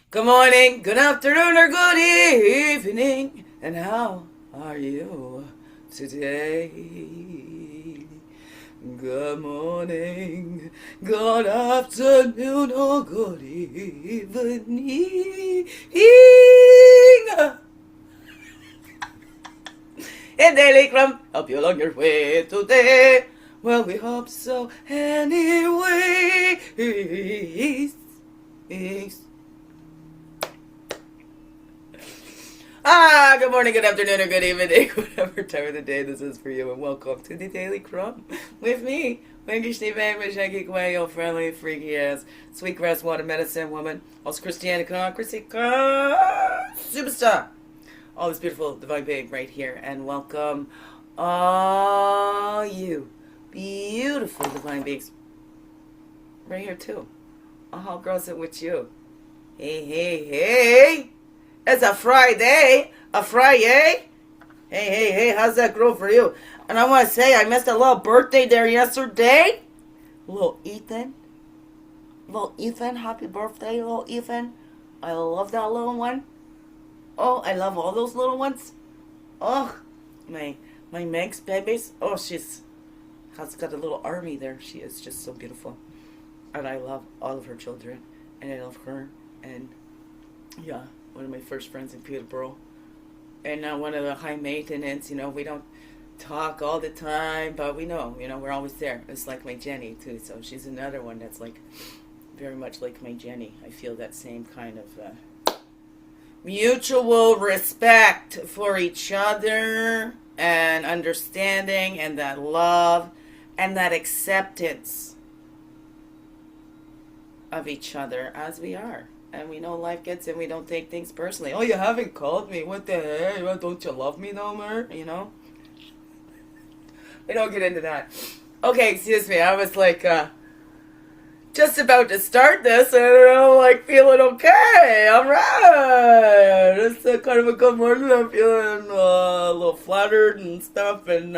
Good morning, good afternoon, or good evening, and how are you today? Good morning, good afternoon, or good evening. And Daily CRUMB help you along your way today. Well, we hope so anyways. Good morning, good afternoon, or good evening, whatever time of the day this is for you, and welcome to the Daily CRUMB with me, Winky Steve, Shanky Quay, old friendly, freaky ass, sweetgrass water medicine woman, also Christiana superstar, all this beautiful divine being right here, and welcome all you beautiful divine beings right here too. How grows it with you? Hey, hey, hey! It's a Friday. A Friday. Hey, how's that grow for you? And I want to say I missed a little birthday there yesterday. Little Ethan, happy birthday, little Ethan. I love that little one. Oh, I love all those little ones. Oh, my Meg's babies. Oh, has got a little army there. She is just so beautiful. And I love all of her children. And I love her. And yeah, one of my first friends in Peterborough. And one of the high maintenance, we don't talk all the time, but we know, we're always there. It's like my Jenny, too. So she's another one that's like, very much like my Jenny. I feel that same kind of mutual respect for each other and understanding and that love and that acceptance of each other as we are. And we know life gets and we don't take things personally. Oh, you haven't called me. What the heck? Don't you love me no more? We don't get into that. Okay, excuse me. I was like, just about to start this and I'm feeling okay. All right. It's kind of a good morning. I'm feeling a little flattered and stuff. And,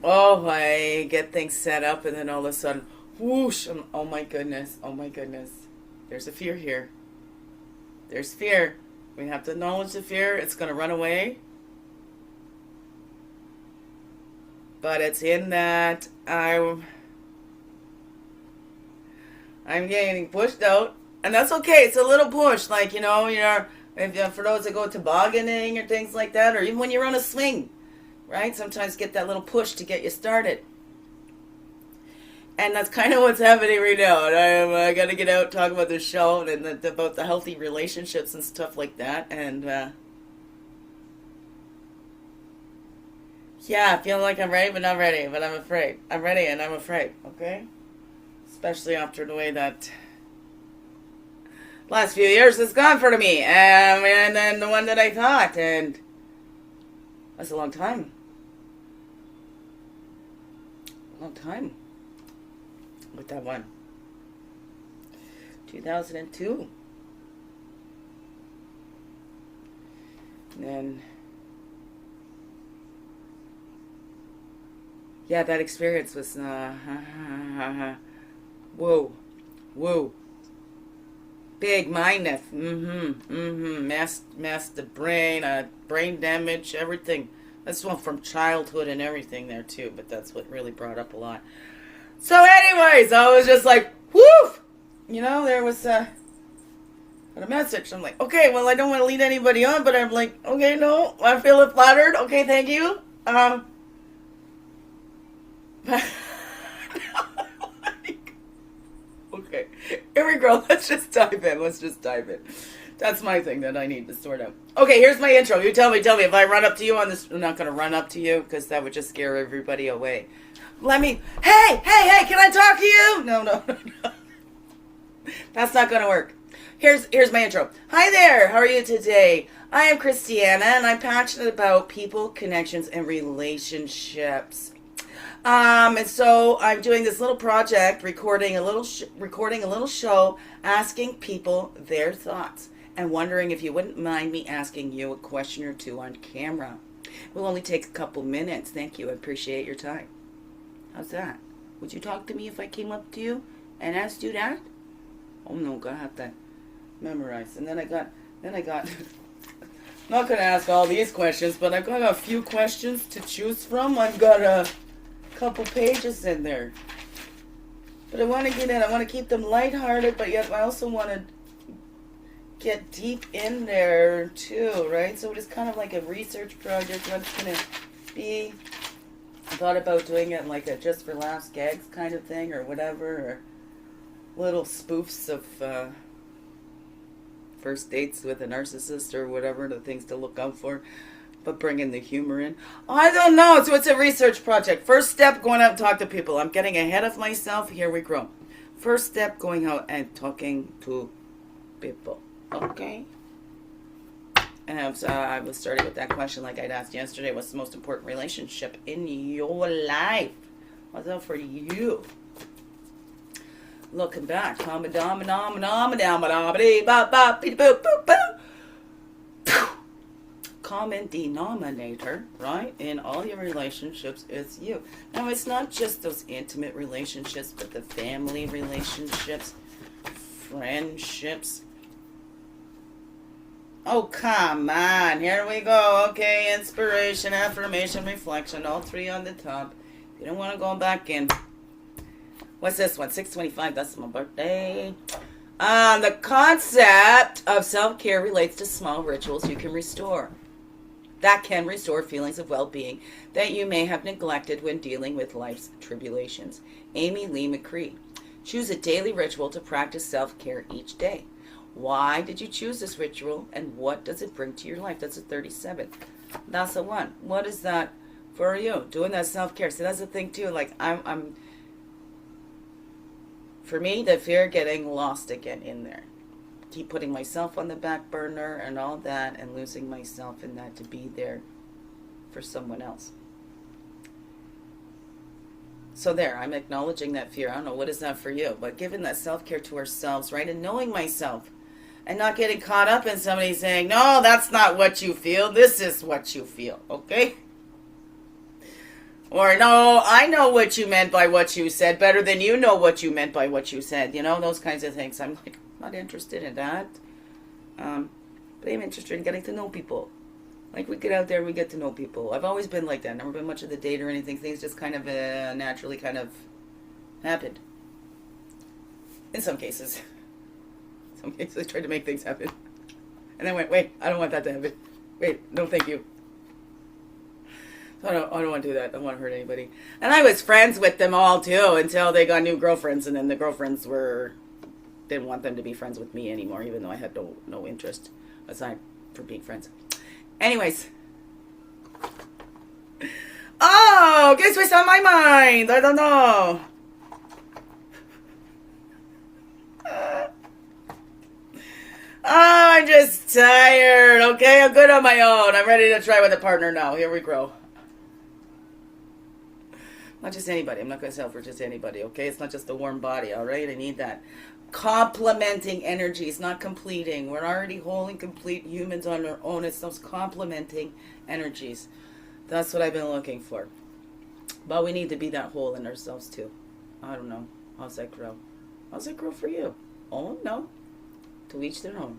I get things set up and then all of a sudden, whoosh. Oh my goodness. There's a fear here. There's fear. We have to acknowledge the fear. It's going to run away. But it's in that I'm getting pushed out. And that's okay. It's a little push. For those that go tobogganing or things like that, or even when you're on a swing, right? Sometimes get that little push to get you started. And that's kind of what's happening right now. And I got to get out, talk about this show and about the healthy relationships and stuff like that. And, I feel like I'm ready, but not ready. But I'm afraid. I'm ready and I'm afraid, okay? Especially after the way that last few years has gone for me. And then the one that I thought. And that's a long time. With that one. 2002. And then, that experience was, whoa. Big mindness. Masked the brain, brain damage, everything. That's one from childhood and everything there too, but that's what really brought up a lot. So anyways, I was just like, woof! There was a message. I'm like, okay, well, I don't want to lead anybody on, but I'm like, okay, no, I'm feeling flattered. Okay, thank you. Okay, here we go. Let's just dive in. That's my thing that I need to sort out. Okay, here's my intro. You tell me if I run up to you on this. I'm not going to run up to you because that would just scare everybody away. Hey, can I talk to you? No. That's not going to work. Here's my intro. Hi there, how are you today? I am Christiana, and I'm passionate about people, connections, and relationships. And so I'm doing this little project, recording a little show, asking people their thoughts, and wondering if you wouldn't mind me asking you a question or two on camera. It will only take a couple minutes. Thank you. I appreciate your time. How's that? Would you talk to me if I came up to you and asked you that? Oh no, gonna have to memorized. And then I got, not going to ask all these questions, but I've got a few questions to choose from. I've got a couple pages in there. But I want to get in. I want to keep them lighthearted, but yet I also want to get deep in there too, right? So it is kind of like a research project. What's going to be? I thought about doing it like a just for laughs, gags kind of thing, or whatever, or little spoofs of first dates with a narcissist or whatever, the things to look out for, but bringing the humor in. I don't know. So it's a research project. First step, going out and talk to people. I'm getting ahead of myself. Here we go. First step, going out and talking to people. Okay. And I was starting with that question like I'd asked yesterday. What's the most important relationship in your life? What's up for you? Looking back, common denominator, right? In all your relationships, it's you. Now, it's not just those intimate relationships, but the family relationships, friendships. Oh, come on. Here we go. Okay, inspiration, affirmation, reflection, all three on the top. You don't want to go back in. What's this one? 625. That's my birthday. The concept of self-care relates to small rituals you can restore. That can restore feelings of well-being that you may have neglected when dealing with life's tribulations. Leigh Mercree. Choose a daily ritual to practice self-care each day. Why did you choose this ritual, and what does it bring to your life? That's a 37. That's a 1. What is that for you? Doing that self-care. So that's the thing too. Like I'm for me, the fear getting lost again in there. Keep putting myself on the back burner and all that, and losing myself in that to be there for someone else. So there, I'm acknowledging that fear. I don't know, what is that for you? But giving that self-care to ourselves, right? And knowing myself. And not getting caught up in somebody saying, no, that's not what you feel. This is what you feel, okay? Or, no, I know what you meant by what you said better than you know what you meant by what you said. You know, those kinds of things. I'm like, not interested in that. But I'm interested in getting to know people. Like, we get out there and we get to know people. I've always been like that. Never been much of the date or anything. Things just kind of naturally kind of happened. In some cases. Some cases I tried to make things happen. And then went, wait, I don't want that to happen. Wait, no thank you. I don't want to do that. I don't want to hurt anybody. And I was friends with them all, too, until they got new girlfriends. And then the girlfriends didn't want them to be friends with me anymore, even though I had no interest aside from being friends. Anyways. Oh, guess what's on my mind? I don't know. Oh, I'm just tired. Okay, I'm good on my own. I'm ready to try with a partner now. Here we go. Not just anybody. I'm not going to sell for just anybody, okay? It's not just a warm body, all right? I need that. Complementing energies, not completing. We're already whole and complete humans on our own. It's those complementing energies. That's what I've been looking for. But we need to be that whole in ourselves, too. I don't know. How's that grow? How's that grow for you? Oh, no. To each their own.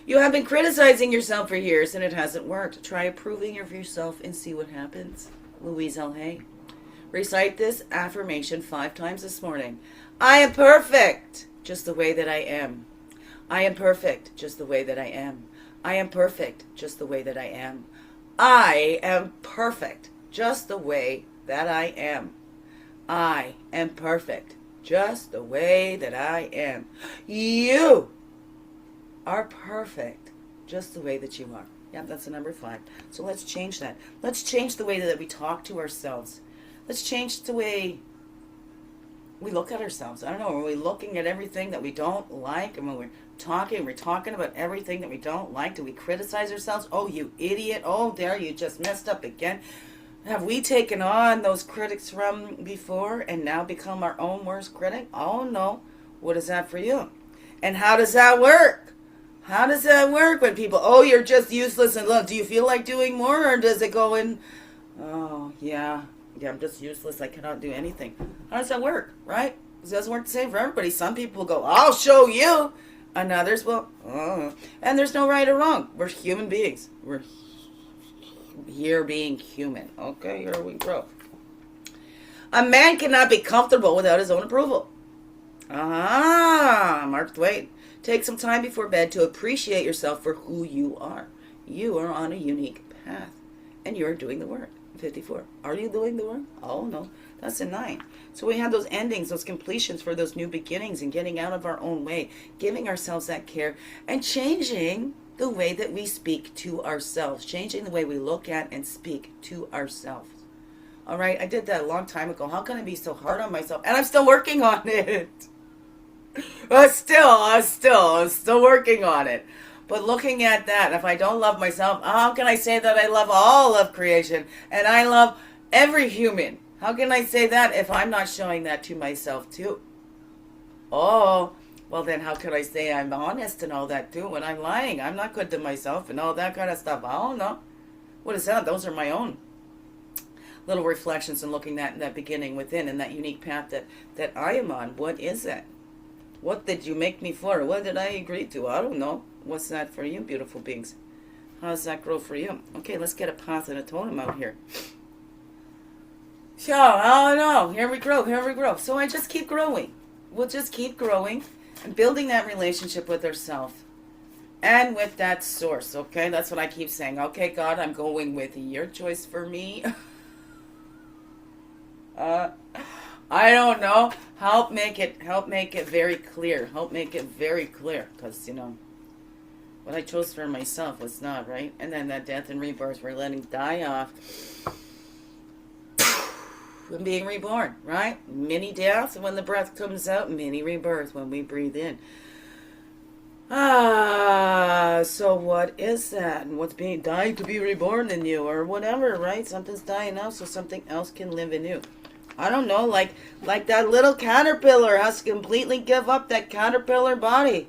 You have been criticizing yourself for years, and it hasn't worked. Try approving of yourself and see what happens. Louise L. Hay. Recite this affirmation 5 times this morning. I am perfect, just the way that I am. I am perfect, just the way that I am. I am perfect, just the way that I am. I am perfect, just the way that I am. I am perfect, just the way that I am. You are perfect, just the way that you are. Yeah, that's the number 5. So let's change that. Let's change the way that we talk to ourselves. Let's change the way we look at ourselves. I don't know, are we looking at everything that we don't like? And when we're talking about everything that we don't like? Do we criticize ourselves? Oh, you idiot. Oh, there, you just messed up again. Have we taken on those critics from before and now become our own worst critic? Oh, no. What is that for you? And how does that work? How does that work when people, oh, you're just useless and look, do you feel like doing more, or does it go in, oh, yeah, I'm just useless, I cannot do anything. How does that work, right? It doesn't work the same for everybody. Some people go, I'll show you. and others will. And there's no right or wrong. We're human beings. We're here being human. Okay, here we go. A man cannot be comfortable without his own approval. Mark Twain. Take some time before bed to appreciate yourself for who you are. You are on a unique path, and you're doing the work. 54. Are you doing the work? Oh, no. That's a 9. So we have those endings, those completions for those new beginnings and getting out of our own way, giving ourselves that care, and changing the way that we speak to ourselves, changing the way we look at and speak to ourselves. All right, I did that a long time ago. How can I be so hard on myself? And I'm still working on it. I'm still working on it. But looking at that, if I don't love myself, how can I say that I love all of creation and I love every human? How can I say that if I'm not showing that to myself too? Oh, well then how can I say I'm honest and all that too when I'm lying? I'm not good to myself and all that kind of stuff. I don't know. What is that? Those are my own little reflections and looking at that beginning within and that unique path that I am on. What is that? What did you make me for? What did I agree to? I don't know. What's that for you, beautiful beings? How does that grow for you? Okay, let's get a path and a totem out here. So, I don't know. Here we grow. So I just keep growing. We'll just keep growing and building that relationship with ourselves and with that source, okay? That's what I keep saying. Okay, God, I'm going with your choice for me. I don't know. Help make it very clear. Help make it very clear. Because, you know, what I chose for myself was not, right? And then that death and rebirth, we're letting die off. And being reborn, right? Mini death when the breath comes out, mini rebirth when we breathe in. So what is that? And what's being dying to be reborn in you or whatever, right? Something's dying out so something else can live in you. I don't know, like that little caterpillar has to completely give up that caterpillar body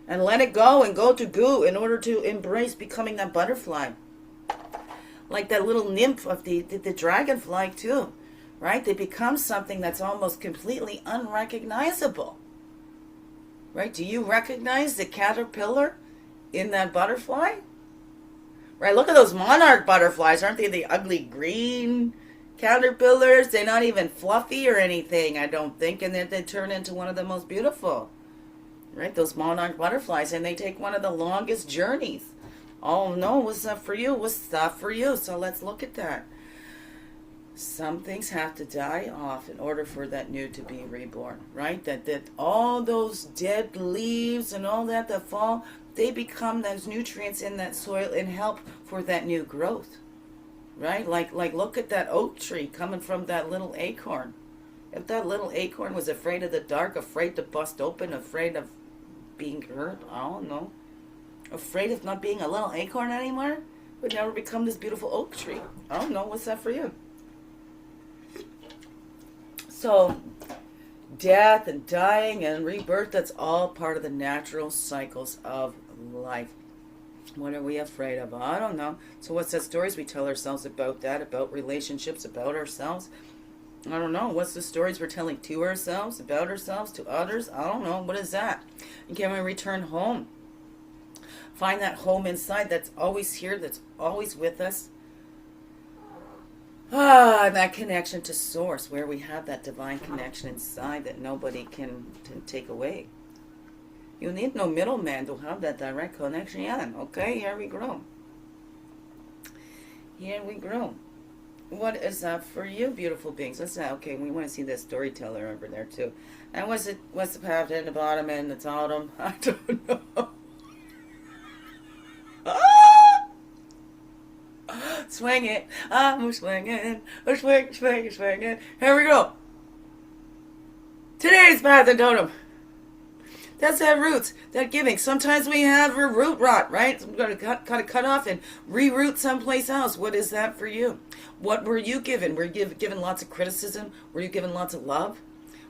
and let it go and go to goo in order to embrace becoming that butterfly. Like that little nymph of the dragonfly too, right? They become something that's almost completely unrecognizable. Right? Do you recognize the caterpillar in that butterfly? Right? Look at those monarch butterflies. Aren't they the ugly green caterpillars? They're not even fluffy or anything, I don't think. And then they turn into one of the most beautiful. Right? Those monarch butterflies. And they take one of the longest journeys. Oh no, what's that for you? What's that for you? So let's look at that. Some things have to die off in order for that new to be reborn, right? That all those dead leaves and all that fall, they become those nutrients in that soil and help for that new growth, right? Like look at that oak tree coming from that little acorn. If that little acorn was afraid of the dark, afraid to bust open, afraid of being hurt, I don't know, afraid of not being a little acorn anymore, would never become this beautiful oak tree. I don't know, what's that for you? So, death and dying and rebirth, that's all part of the natural cycles of life. What are we afraid of? I don't know. So what's the stories we tell ourselves about that, about relationships, about ourselves? I don't know. What's the stories we're telling to ourselves, about ourselves, to others? I don't know. What is that? And can we return home? Find that home inside that's always here, that's always with us. And that connection to source, where we have that divine connection inside that nobody can take away. You need no middleman to have that direct connection in. Okay, here we grow. Here we grow. What is that for you, beautiful beings? What's that? Okay, we want to see the storyteller over there too. And what's the path in the bottom and the totem? I don't know. Swing it. I'm swinging. Swinging. Here we go. Today's path and totem. That's that roots, that giving. Sometimes we have a root rot, right? So we're going to cut off and reroot someplace else. What is that for you? What were you given? Were you given lots of criticism? Were you given lots of love?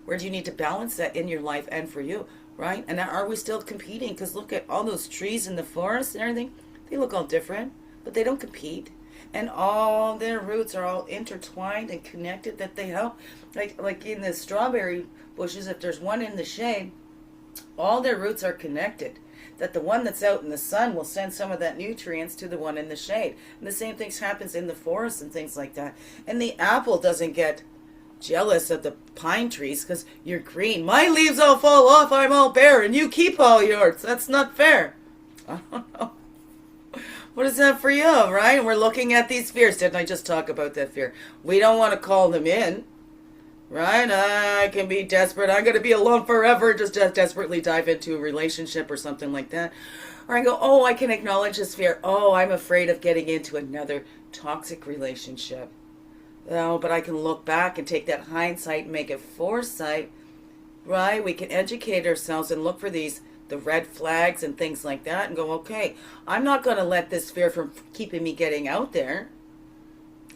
Where do you need to balance that in your life and for you, right? And are we still competing? Because look at all those trees in the forest and everything. They look all different, but they don't compete. And all their roots are all intertwined and connected, that they help. Like in the strawberry bushes, if there's one in the shade, All their roots are connected. That the one that's out in the sun will send some of that nutrients to the one in the shade. And the same thing happens in the forest and things like that. And the apple doesn't get jealous of the pine trees because you're green. My leaves all fall off, I'm all bare, and you keep all yours. That's not fair. I don't know. What is that for you, right? We're looking at these fears. Didn't I just talk about that fear? We don't want to call them in, right? I can be desperate. I'm going to be alone forever. Just desperately dive into a relationship or something like that. Or I go, oh, I can acknowledge this fear. Oh, I'm afraid of getting into another toxic relationship. Oh, but I can look back and take that hindsight and make it foresight, right? We can educate ourselves and look for the red flags and things like that and go, okay, I'm not going to let this fear from keeping me getting out there.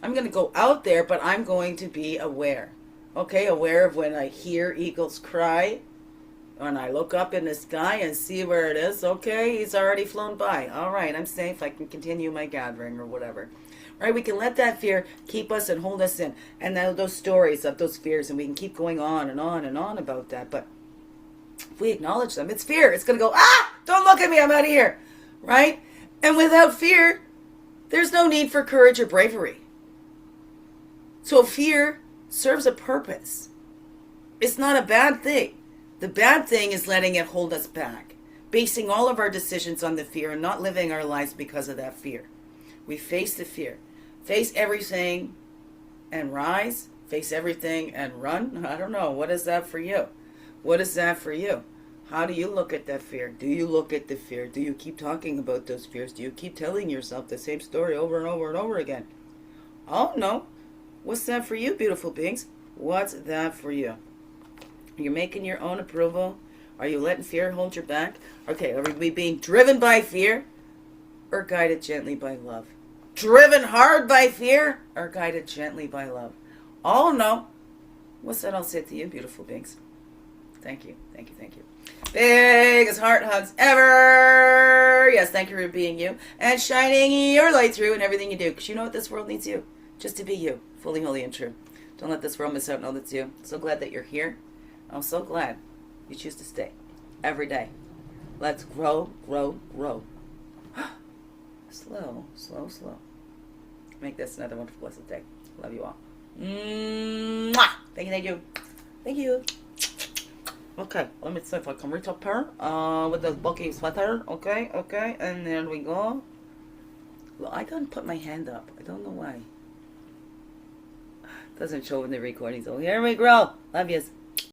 I'm going to go out there, but I'm going to be aware. Okay, aware of when I hear eagles cry, when I look up in the sky and see where it is. Okay, he's already flown by. All right, I'm safe. I can continue my gathering or whatever. Right, we can let that fear keep us and hold us in. And now those stories of those fears, and we can keep going on and on and on about that. But if we acknowledge them, it's fear. It's going to go, don't look at me, I'm out of here. Right? And without fear, there's no need for courage or bravery. So fear serves a purpose. It's not a bad thing. The bad thing is letting it hold us back. Basing all of our decisions on the fear and not living our lives because of that fear. We face the fear. Face everything and rise. Face everything and run. I don't know. What is that for you? What is that for you? How do you look at that fear? Do you look at the fear? Do you keep talking about those fears? Do you keep telling yourself the same story over and over and over again? Oh, no. What's that for you, beautiful beings? What's that for you? Are you making your own approval? Are you letting fear hold you back? Okay, are we being driven by fear or guided gently by love? Driven hard by fear or guided gently by love? Oh, no. What's that I'll say to you, beautiful beings? Thank you, thank you, thank you. Biggest heart hugs ever. Yes, thank you for being you and shining your light through in everything you do. Because you know what? This world needs you. Just to be you. Fully, holy, and true. Don't let this world miss out. Know that's you. So glad that you're here. I'm so glad you choose to stay. Every day. Let's grow, grow, grow. Slow, slow, slow. Make this another wonderful, blessed day. Love you all. Mwah! Thank you, thank you. Thank you. Okay, let me see if I can reach up here with this bulky sweater. Okay, okay, and there we go. Well, I can't put my hand up. I don't know why. Doesn't show in the recording, so here we go. Love yous.